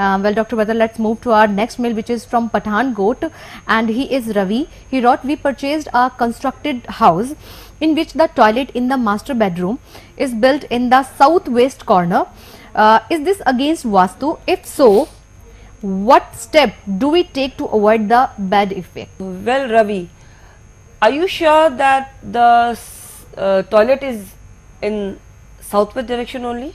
Well, Dr. Batra, let's move to our next mail, which is from Pathankot, and he is Ravi. He wrote, we purchased a constructed house in which the toilet in the master bedroom is built in the southwest corner. Is this against Vastu? If so, what step do we take to avoid the bad effect? Well, Ravi, are you sure that the toilet is in southwest direction only?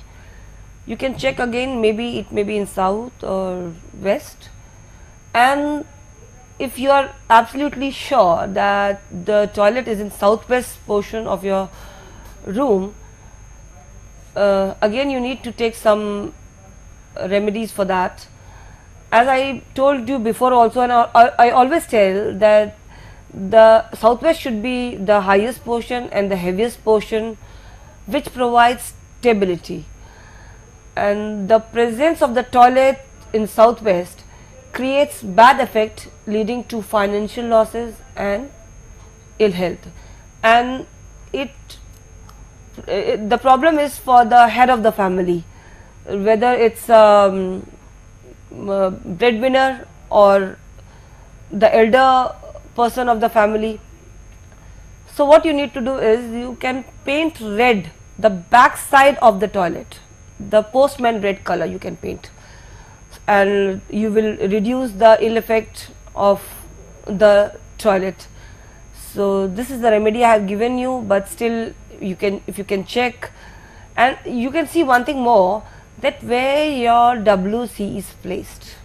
You can check again, maybe it may be in south or west. And if you are absolutely sure that the toilet is in southwest portion of your room, again you need to take some remedies for that. As I told you before also, and I always tell that the southwest should be the highest portion and the heaviest portion, which provides stability. And the presence of the toilet in southwest creates bad effect, leading to financial losses and ill health. And the problem is for the head of the family, whether it's breadwinner or the elder person of the family. So what you need to do is, you can paint red the back side of the toilet, the postman red color you can paint, and you will reduce the ill effect of the toilet. So this is the remedy I have given you, but still you can, if you can check, and you can see one thing more, that where your WC is placed.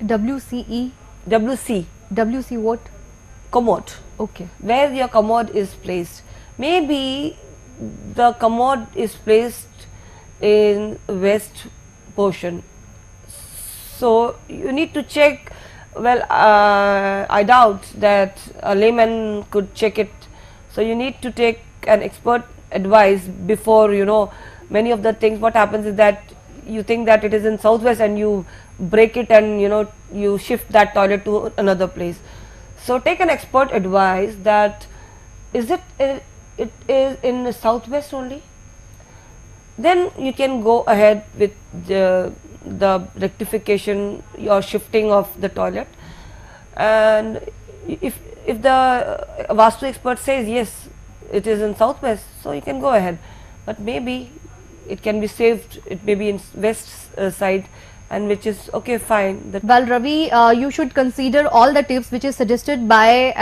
WCE? WC. WC what? Commode. Okay. Where your commode is placed. Maybe the commode is placed in west portion. So you need to check. Well, I doubt that a layman could check it. So you need to take an expert advice before, you know, many of the things. What happens is that you think that it is in southwest and you break it and, you know, you shift that toilet to another place. So take an expert advice that is it is in southwest only. Then you can go ahead with the rectification or shifting of the toilet. And if the Vastu expert says yes, it is in southwest, so you can go ahead. But maybe it can be saved, it may be in west side, and which is okay, fine. Well, Ravi, you should consider all the tips which is suggested by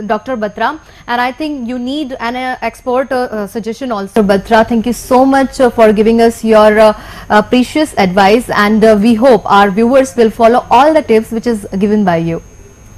Dr. Batra, and I think you need an expert suggestion also. Batra, thank you so much for giving us your precious advice, and we hope our viewers will follow all the tips which is given by you.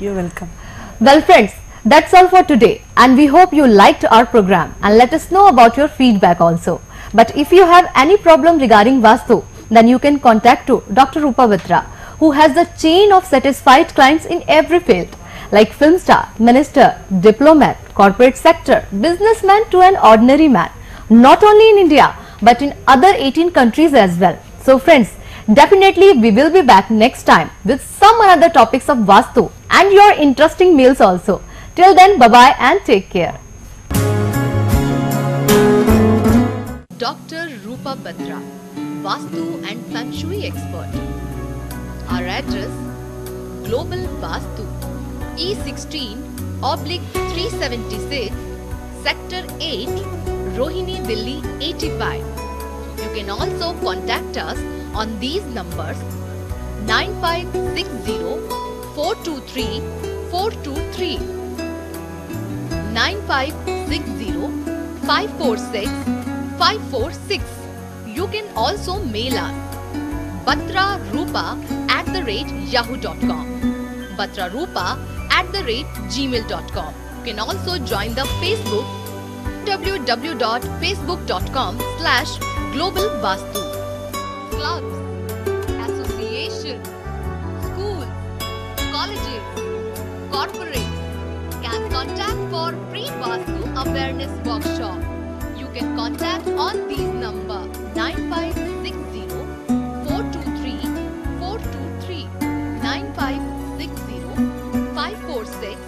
You're welcome. Well, friends, that's all for today, and we hope you liked our program, and let us know about your feedback also. But if you have any problem regarding Vastu, then you can contact to Dr. Rupa Batra, who has a chain of satisfied clients in every field, like film star, minister, diplomat, corporate sector, businessman to an ordinary man, not only in India but in other 18 countries as well. So friends, definitely we will be back next time with some other topics of Vastu and your interesting mails also. Till then, bye-bye and take care. Dr. Rupa Batra, Vastu and Feng Shui expert. Our address: Global Vastu, E16/376, Sector 8, Rohini, Delhi 85. You can also contact us on these numbers: 9560 423 423, 9560 546 546. You can also mail us batrarupa@yahoo.com, batrarupa@gmail.com. You can also join the Facebook, www.facebook.com/globalvastu. Clubs, associations, schools, colleges, corporates can contact for pre-Vastu awareness workshop. You can contact on these numbers: 9560 423 423, 9560 546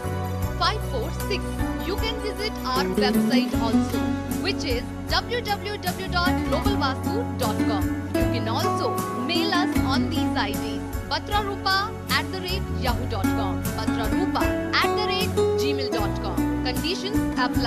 546. You can visit our website also, which is www.globalvastu.com. You can also mail us on these IDs. patrarupa@yahoo.com, patrarupa@gmail.com. Conditions apply.